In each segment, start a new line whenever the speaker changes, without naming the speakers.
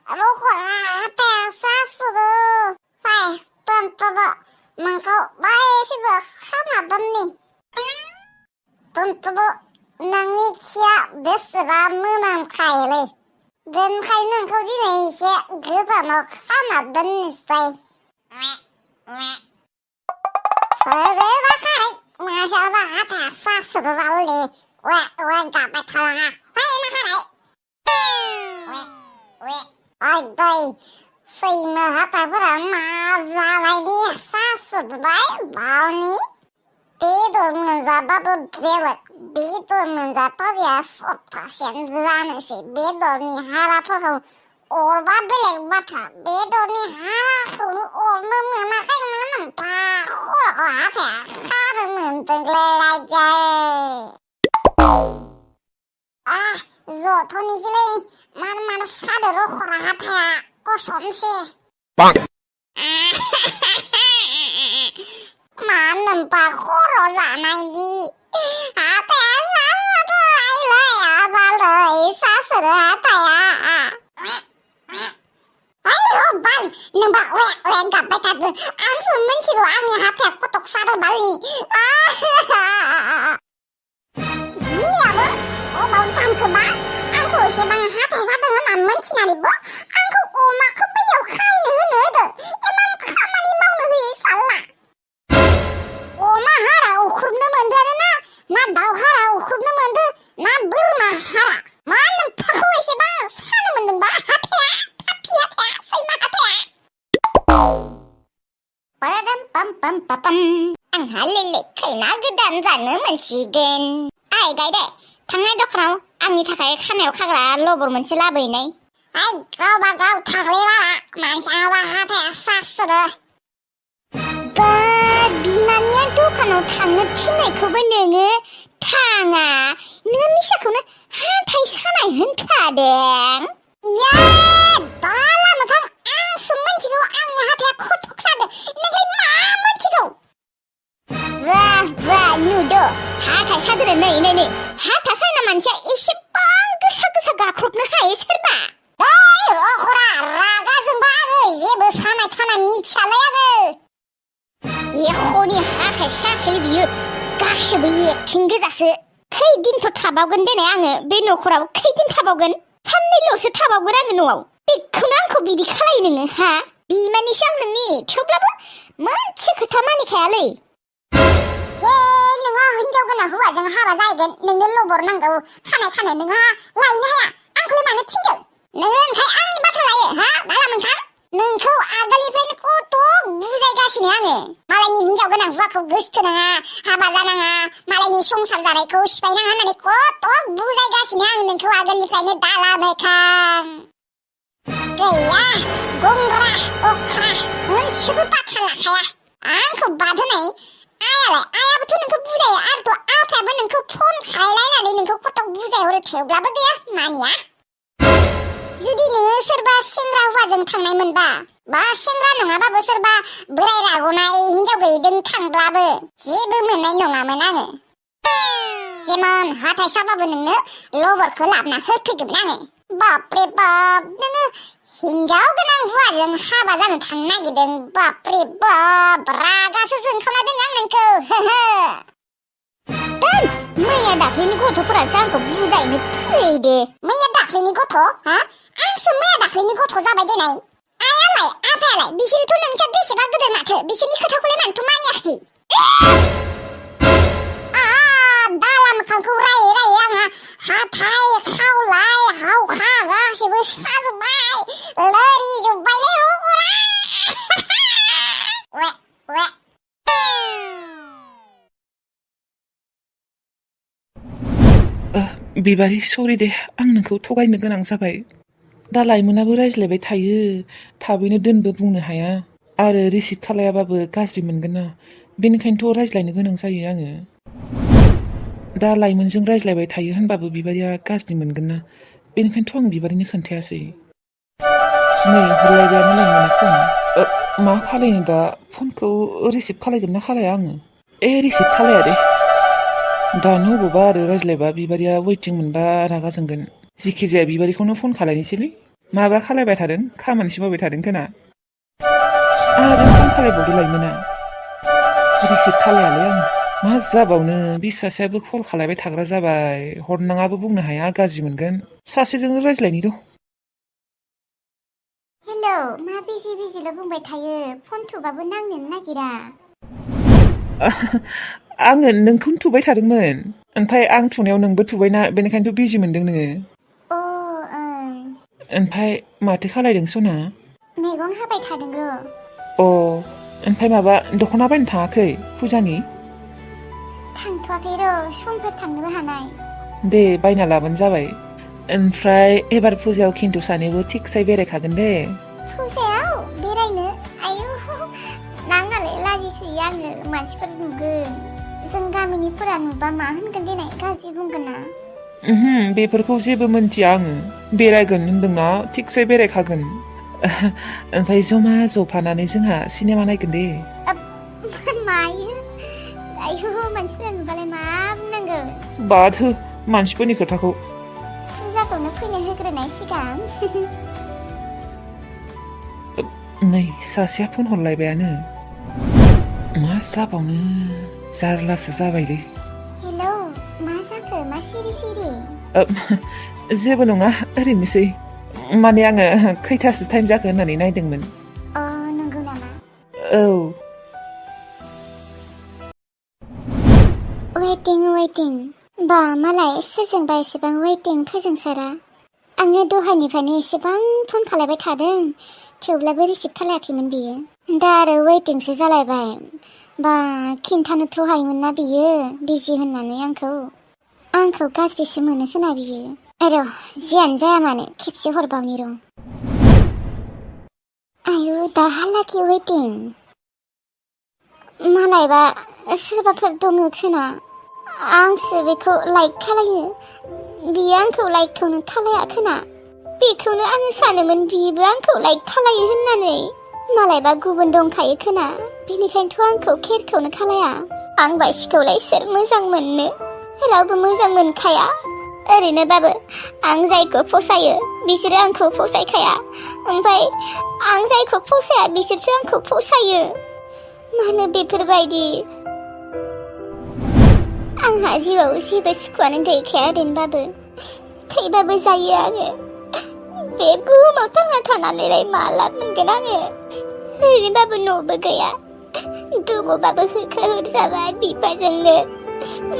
रख'रा हाथाया सासुबो फाय दोनथ'दो नोंखौ बाहायखिबो खाना दोननि दोनथ'दो नोंनि खिया बेसेबा मोनामखायोलै बेनिखायनो नोंखौ दिनै एसे गोजानाव खाना दोननोसै सोरबाखाय मासेयावबा हाथाया सासुबो बालि गाबबाय थालाङा फैनो हानाय ओइ दै सैमा हाथाफोरा मा जाबायदि सासुबाय बावनि बेदर मोनजाबाबो बेलेग बेदर मोनजाथारिया सप्तासेयानो जानोसै बेदरनि हाराफोरखौ अरबा बेलेग बाथ्रा बेदरनि हाराखौनो अरनो मोनाखै मोनबा खर'आव हाथाया खानो मोनदोंलाय जथ'निसैलै मार सादो रख'रा हाथाया कसमसे मानोबा खर' जानायनि हाथाया सासोलाय आबालै सासोरो हाथाया ओइ रबाल नोंबा गाबबाय थादो आंसो मिथिगौ आंनि हाथाया कटक सादो बालि बिमायाबो अबाव थांखोबा आंखौ एसेबां हाथाय जादों होनना मिथिनानैबो आंखौ अमाखौ बैयाव खायनो होनो होदो इमान खामानि मावनो होयो साल्ला अमा हारा उख्रुबनो मोनदों ना दाउ हारा उख्रुबनो मोनदों ना बोरमा हारा मा नोंथांखौ एसेबां सानो मोनदोंबा हाथाया फाथि हाथाया सैमा हाथाया आंहा लेले खैना गोदान जानो मोनसिगोन आइ गायदे थांनाय दखानाव आंनि थाखाय खानायाव खाग्रा लबर मोनसे लाबोहैनाय आइ गावबा गाव थांलेला मानसियाबा हाथाया सासुदो बा बिमानिया दखानाव थांनो थिननायखौबो नोङो थाङा नोङो मिसाखौनो हाथाय सानाय होनखादों इया बाला मोखां आंसो मिथिगौ आंनि हाथाया खटक सादो नोंलाय मा मिथिगौ बा नुदो हाथाय सादों नै हाथा सायना मानसिया एसेबां गोसा गाख्रबनो हायो सोरबा ओइ रख'रा रागा जोंबा आङो जेबो सानाय थानाय मिथियालै आङो एख'नि हाथाय सायाखै बियो गासिबो एक्टिं गोजासो खैदिनथ' थाबावगोन देनाय आङो बे न'खराव खैदिन थाबावगोन साननैल'सो थाबावगोन आङो न'आव बेखौनो आंखौ बिदि खालायो नोङो हा बिमानिसो आं नोंनि थेवब्लाबो मोनसे खोथा मानिखायालै नोंहा हिनजाव गोनां हौवाजों हाबा जाहैगोन नोंनो लबर नांगौ खानाय खानो नोंहा लायनो हाया आंखौलाय मानो थिनदों नोङो ओमफ्राय आंनि बाथ्रा लायो हा बाला मोनथां नोंखौ आगोलनिफ्रायनो कत' बुजायगासिनो आङो मालायनि हिनजाव गोनां हौवाखौ गोसथोनाङा हाबा जानाङा मालायनि संसार जानायखौ सिफायनाङा होननानै कत' बुजायगासिनो आं नोंखौ आगोलनिफ्रायनो दाला मोखां गैया गंग्रा अख्रा मोनसेबो बाथ्रा लाखाया आंखौ बाद होनाय आयाबोथ' नोंखौ बुजायो आरोथ' आफायाबो नोंखौ फन खालायनानै नोंखौ कटक बुजायहरो थेवब्लाबो गैया मानिया जुदि नोङो सोरबा सेंग्रा हौवाजों थांनायमोनबा बा सेंग्रा नङाबाबो सोरबा बोराय राग'नाय हिनजाव गैयैजों थांब्लाबो जेबो मोननाय नङामोन आङो जेमन हाथाय साबाबो नोंनो लबरखौ लाबोना होफैगौमोन आङो बापरे बाप नोङो हिनजाव गोनां हौवाजों हाबा जानो थांनो नागिरदों बापरे बाप रागासो जोंखावना दों आं नोंखौ मैया दाख्लैनि गथ'फोरासो आंखौ बुजायनो फैदो मैया दाख्लैनि गथ' हा आंसो मैया दाख्लैनि गथ' जाबाय देनाय आयालाय आफायालाय बिसोरथ' नोंसोर बेसेबा गोदो माथो बिसोरनि खोथाखौलाय मानोथ' मानियाखै बाला मोखांखौ रायै आंहा हाथाय खावलाय हावखा गासैबो साजोब्बाय लोरिजोब्बायलै रख'रा
बिबारि सरि दे आं नोंखौ थगायनो गोनां जाबाय दा लाइमोनाबो रायज्लायबाय थायो थाबैनो दोनबो बुंनो हाया आरो रिसिभ खालायाबाबो गाज्रि मोनगोन ना बेनिखायनोथ' रायज्लायनो गोनां जायो आङो दा लाइमोनजों रायज्लायबाय थायो होनबाबो बिबारिया गाज्रि मोनगोन ना बेनिखायनोथ' आं बिबारिनो खोन्थायासै नै हरलायबायानो लाइमोना फन मा खालायनो दा फनखौ रिसिभ खालायगोन ना खालाया आङो रिसिभ खालाया दे दानो अबावबा आरो रायज्लायबा बिबारिया वेटिं मोनबा रागा जोंगोन जिखिजाया बिबारिखौनो फन खालायनोसैलै माबा खालायबाय थादों खामानिसो मावबाय थादों खोना आरो फन खालायबावदो लाइमोना रिसिभ खालायालै आं मा जाबावनो बे सासेयाबो कल खालायबाय थाग्रा जाबाय हरनाङाबो बुंनो हाया गाज्रि मोनगोन सासेजों रायज्लायनि र'
हेलौ मा बिजिल' बुंबाय थायो फन थुबाबो नांनोनो नागिरा
आङो नोंखौनो थुबाय थादोंमोन ओमफ्राय आं थुनायाव नोंबो थुबायना बेनिखायनोथ' बिजि मोनदों नोङो
अ ओं
ओमफ्राय माथो खालायदों सना
मैगं हाबाय थादों र'
अ ओमफ्राय माबा दख'ना बायनो थाङाखै फुजानि
थांथ'वाखै र' समफोर थांनोबो हानाय
दे बायना लाबानो जाबाय ओमफ्राय एबार फुजायाव खिन्थु सानैबो थिगसे बेरायखागोन दे
फुजायाव बेरायनो आयु नाङालै लाजिसोयो आङो मानसिफोर नुगोन जों गामिनिफोरा नुबा मा होनगोन देनाय गाज्रि बुंगोन ना
बेफोरखौ जेबो मोनथिया आङो बेरायगोन होनदोंना थिगसे बेरायखागोन ओमफ्राय जमा जफानानै जोंहा सिनेमा नायगोन दे
मायो आयु मानसिफोरा नुबालाय मा बुंनांगौ
बाद हो मानसिफोरनि खोथाखौ
फुजाखौनो फैनो होग्रोनाय सिगां
नै सासेया फन हरलायबायानो मा जाबावनो जारलासो जाबायलै
हेलौ मा जाखो मा सिरि
जेबो नङा ओरैनोसै माने आङो खैथासो टाइम जाखो होननानै नायदोंमोन
अ नंगौ नामा
औ
वेटिं बा मालाय सोरजोंबा एसेबां वेटिं फोजोंसारा आङो दहायनिफ्रायनो एसेबां फन खालायबाय थादों थेवब्लाबो रिसिभ खालायाखैमोन बियो दा आरो वेटिंसो जालायबाय बा खिन्थानोथ' हायोमोन ना बियो बिजि होननानै आंखौ गाज्रिसो मोनो खोना बियो र' जियानो जाया मानो खेबसे हरबावनि र' आयु दाहालागै वेटिं मालायबा सोरबाफोर दङ खोना आंसो बेखौ लाइक खालायो बियो आंखौ लाइकखौनो खालाया खोना बेखौनो आङो सानोमोन बिबो आंखौ लाइक खालायो होननानै मालायबा गुबुन दंखायो खोना बेनिखायनोथ' आंखौ केरखौनो खालाया आं बायसिखौलाय सोर मोजां मोननो रावबो मोजां मोनखाया ओरैनोबाबो आं जायखौ फसायो बिसोरो आंखौ फसायखाया ओमफ्राय आं जायखौ फसाया बिसोरसो आंखौ फसायो मानो बेफोरबायदि आंहा जिउआव जेबो सुखुआनो गैखाया ओरैनोबाबो थैबाबो जायो आङो बे बुहुमाव थांना थानानैलाय मा लाब मोनगोन आङो ओरैनोबाबो न'बो गैया दङबाबो होखार जाबाय बिफाजोंनो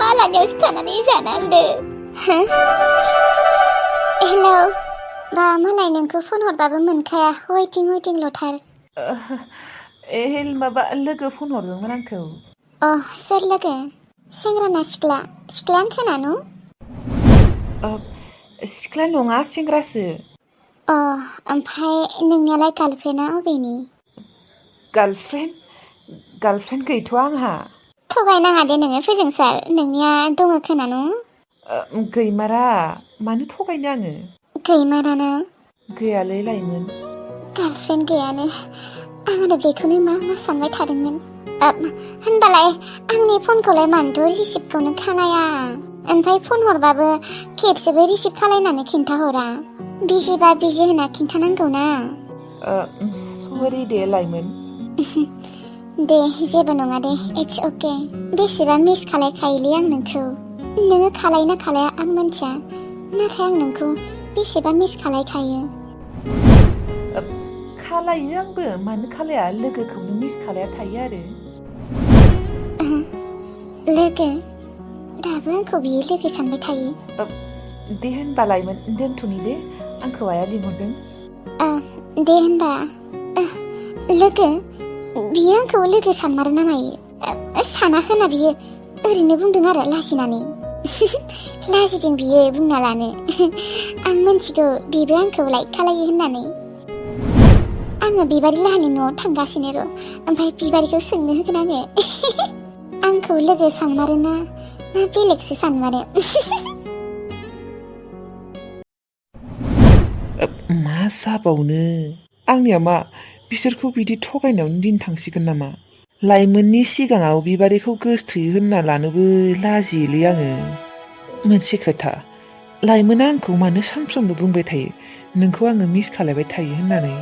मालानियावसो थानानै जानांदो हेलौ बा मालाय नोंखौ फन हरबाबो मोनखाया वेटिंल'थार
माबा लोगो फन हरदोंमोन आंखौ
अ सोर लोगो सेंग्राना सिख्लायानो खोनानु
सिख्ला नङा सेंग्रासो
अ ओमफ्राय नोंनियालाय गार्लफ्रेन्डआ अबेनि
गार्लफ्रेन्ड गैथ'आ आंहा
थगायनाङा दे नोङो फोजोंसार नोंनिया दङ खोनानु
गैमारा मानो थगायनो आङो
गैमाराना
गैयालै लाइमोन
गार्लफ्रेन्ड गैयानो आङो बेखौनो मा सानबाय थादोंमोन होनबालाय आंनि फनखौलाय मानोथ' रिसिभखौनो खालाया ओमफ्राय फन हरबाबो खेबसेबो रिसिभ खालायनानै खिन्थाहरा बिजिबा बिजि होनना खिन्थानांगौ ना
सरि दे लाइमोन
दे जेबो नङा दे इट्स अके बेसेबा मिस खालायखायोलै आं नोंखौ नोङो खालायना खालाया आं मिन्थिया नाथाय आं नोंखौ बेसेबा मिस खालायखायो
खालायो आंबो मानो खालाया लोगोखौनो मिस खालाया थायो आरो
लोगो दाबो आंखौ बियो लोगो सानबाय थायो
दे होनबा लाइमोन दोनथ'नि दे आंखौ आइया लिंहरदों
दे होनबा लोगो बियो आंखौ लोगो सानमारो ना मायो साना खोना बियो ओरैनो बुंदों आरो लाजिनानै लाजिदों बियो बुंना लानो आं मिन्थिगौ बिबो आंखौ लाइक खालायो होननानै आङो बिबारि लाहानि न'आव थांगासिनो र' ओमफ्राय बिबारिखौ सोंनो होगोन आङो आंखौ लोगो सानमारो ना बेलेगसो सानमारो
मा जाबावनो आंनिया मा बिसोरखौ बिदि थगायनायावनो दिन थांसिगोन नामा लाइमोननि सिगाङाव बिबारिखौ गोसथोयो होनना लानोबो लाजियोलै आङो मोनसे खोथा लाइमोना आंखौ मानो सानफ्रोमबो बुंबाय थायो नोंखौ आङो मिस खालायबाय थायो होननानै।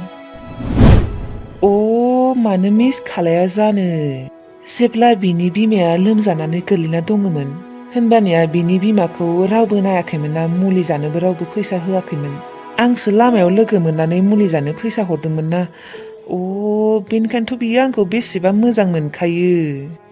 मानो मिस खालाया जानो? जेब्ला बिनि बिमाया लोमजानानै गोलैना दङमोन होनबानिया बिनि बिमाखौ रावबो नायाखैमोन ना, मुलि जानोबो रावबो फैसा होआखैमोन। आंसो लामायाव लोगो मोननानै मुलि जानो फैसा हरदोंमोन ना। बेनिखायनोथ' बियो आंखौ बेसेबा मोजां मोनखायो।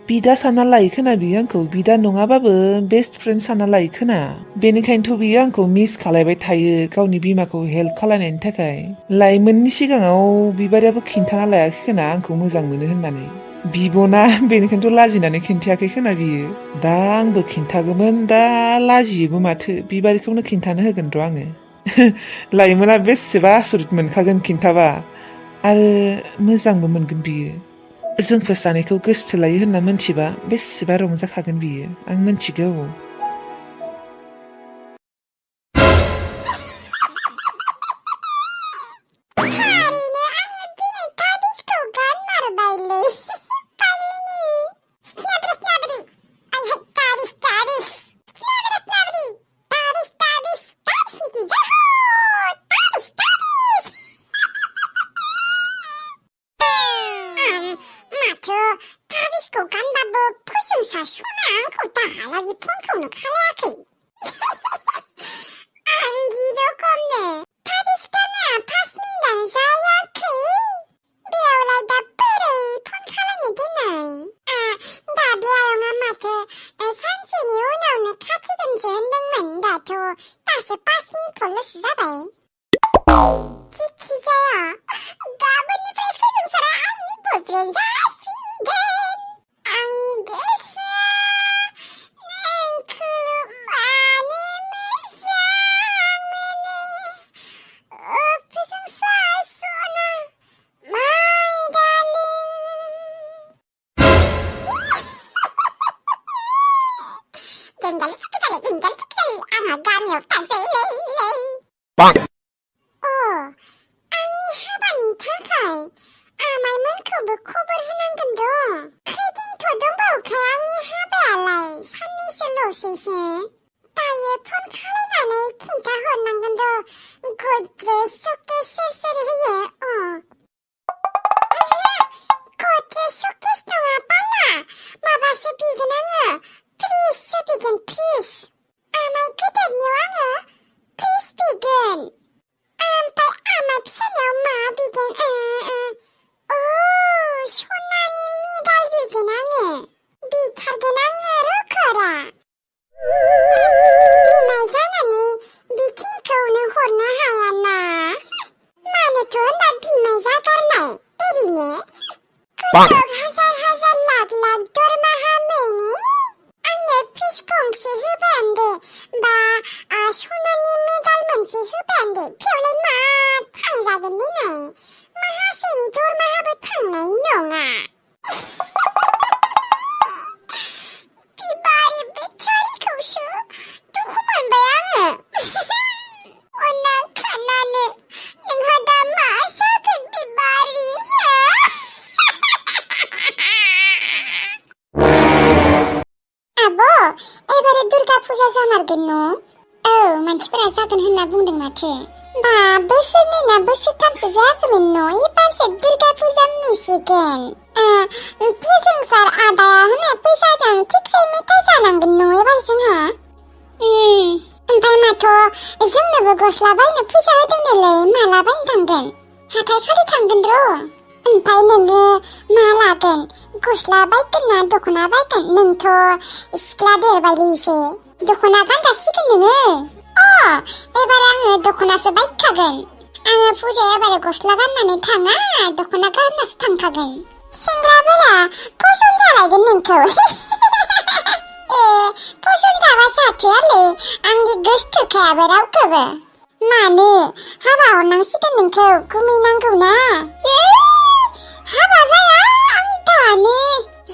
बिदा सानना लायो खोना बियो आंखौ, बिदा नङाबाबो बेस्ट फ्रेन्ड सानना लायो खोना। बेनिखायनोथ' बियो आंखौ मिस खालायबाय थायो गावनि बिमाखौ हेल्प खालायनायनि थाखाय। लाइमोननि सिगाङाव बिबारियाबो खिन्थाना लायाखै खोना आंखौ मोजां मोनो होननानै। बिब'ना, बेनिखायनोथ' लाजिनानै खिन्थायाखै खोना बियो। दा आंबो खिन्थागौमोन, दा लाजियोबो माथो। बिबारिखौनो खिन्थानो होगोन र' आङो। लाइमोना बेसेबा आसरित मोनखागोन खिन्थाबा, आरो मोजांबो मोनगोन बियो। जोंफोर सानैखौ गोसो थोलायो होनना मोनथिबा बेसेबा रंजाखागोन बियो, आं मोनथिगौ।
दाहालागि फनखौनो खालायाखै। आं गिदोखौनो थाबिस गाननाया 5 मिनिटानो जायाखै। बेयावलाय दा बोरै फन खालायनो दिनै? दा बे आयंआ माथो सानसेनि उनावनो खाथिगोनसो होनदोंमोन। दासो 5 मिनिटल'सो जाबाय। जिखि जाया गाबोननिफ्राय फैगोनफोरा आंनि बयफ्रेन्ड जासिगोन। आंनि गोसोआ नोंखौ मानो मोजां मोनो। फोजोंसारसना माय डार्लिं। गेंगालि आंहा गामियाव थांसैलै। आंनि हाबानि थाखाय आमाइमोनखौबो खबर होनांगोन र'। खैदिनथ' दंबावोखाय आंनि हाबायालाय, साननैसोल'सैसो। दायो फन खालायनानै खिन्थाहरनांगोन र'। गद्रेज शकेस सोर होयो? गद्रेज शकेस नङा बाला, माबासो बिगोन आङो, फ्रिजसो बिगोन, फ्रिज। आमाइ गोदोरनियाव आङो फ्रिज बिगोन। ओमफ्राय आमाइ फिसानियाव मा बिगोन? सनानि मेडेल बिगोन आङो। बिथारगोन आङो रोखोरा। बिमाय जानानै बेखिनिखौनो हरनो हायाना? मानोथ' होनबा बिमाय जागारनाय ओरैनो? हाजार लाख दरमाहा मोनो। आंनो फ्रिज गंसे होबायानो दे, बा सनानि मेडेल मोनसे होबायानो दे। बेयावलाय मा थांजागोन दिनै? माहासेनि दरमाहाबो थांनाय नङा। बिबारि बेचारिखौसो दुखु मोनबाय आङो। अनना खानानो नोंहा दा मा जागोन बिबारि? आब', एबारे दुर्गा फुजा जामारगोन न'? मानसिफोरा जागोन होनना बुंदों माथो। बा बोसोरनै ना बोसोरथामसो जायाखैमोन न'? एबारसो दुर्गा फुजा नुसिगोन। फोजोंसार आदाया होनाय फैसाजों थिगसे मेथाइ जानांगोन न' एबार जोंहा? ओमफ्राय माथो जोंनोबो गस्ला बायनो फैसा होदोंनोलै, माला बायनो थांगोन? हाथाय खालि थांगोन र'। ओमफ्राय नोङो मा लागोन? गस्ला बायगोन ना दख'ना बायगोन? नोंथ' सिख्ला देरबायलै एसे, दख'ना गानजासिगोन नोङो। एबार आङो दख'नासो बायखागोन। आङो फुजायाव एबार गस्ला गाननानै थाङा, दख'ना गाननासो थांखागोन। सेंग्राफोरा फसन जालायगोन नोंखौ। फसन जाबा जाथोआलै, आंनि गोसोथोखायाबो रावखौबो। मानो हाबा हरनांसिगोन नोंखौ, गुमैनांगौ ना? हाबा जाया आं दानो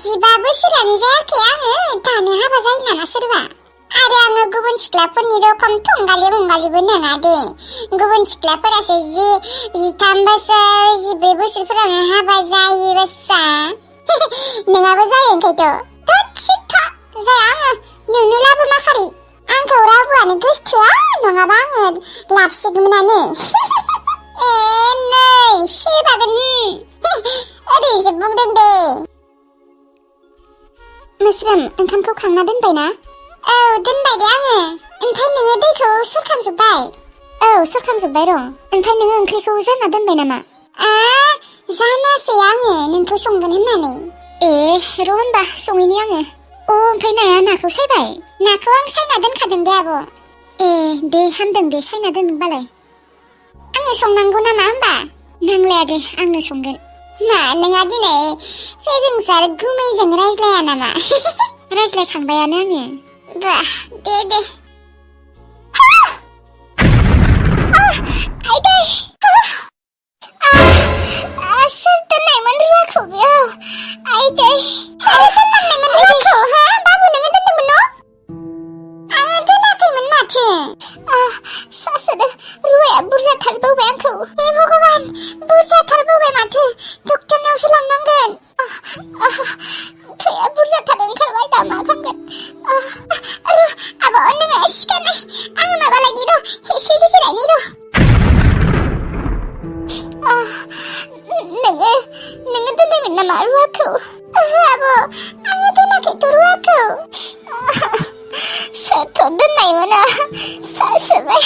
15 बोसोरानो जायाखै आङो, दानो हाबा जायो नामा सोरबा? आरो आङो गुबुन सिख्लाफोरनि रखम थंगालि मंगालिबो नङा दे। गुबुन सिख्लाफोरासो 13 बोसोर 14 बोसोरफोरावनो हाबा जायो बासा। नोंहाबो जायो ओंखायनोथ'। जाया आङो, नोंनो लाबो माखारि। आंखौ रावबोआनो गोसोथोआ नङाबा आङो लाबसिगौमोनानो नै सोबागोन ओरैसो बुंदों दे मोस्रोम ओंखामखौ खांना दोनबाय ना औ दोनबाय दे आङो ओमफ्राय नोङो दैखौ सरखांजोब्बाय औ सरखांजोब्बाय र' ओमफ्राय नोङो ओंख्रिखौ जानना दोनबाय नामा जानासै आङो नोंखौ संगोन होननानै र' होनबा सङैनि आङो ओमफ्राय नाखौ सायबाय नाखौ आं सायना दोनखादों दे आब' दे हामदों दे सायना दोनबालाय आङो संनांगौ नामा होमबा नांलाया दे आंनो संगोन मा नोंहा दिनै फेजोंसार गुमैजों रायज्लाया नामा रायज्लायखांबायानो आङो दे आइदै सोर दोननायमोन रुवाखौ बेयाव आइदै सोर दोननायमोन रुवाखौ बाबु नोङो दोनदोंमोन न' आङो दोनाखैमोन माथो सासेदो रुवाया बुरजाथारबावबाय आंखौ भगबान बुरजाथारबावबाय माथो डक्टरनावसो लांनांगोन थैया बुरजाथार ओंखारबाय दा मा खालामगोन आब' नोङो सिखारनाय आङो माबा लायनि र' हिस्रि बिजिरायनि र' नोङो दोननायमोन नामा रुवाखौ आब' आङो दोनाखैथ' रुवाखौ सोरथ' दोननायमोन सासोबाय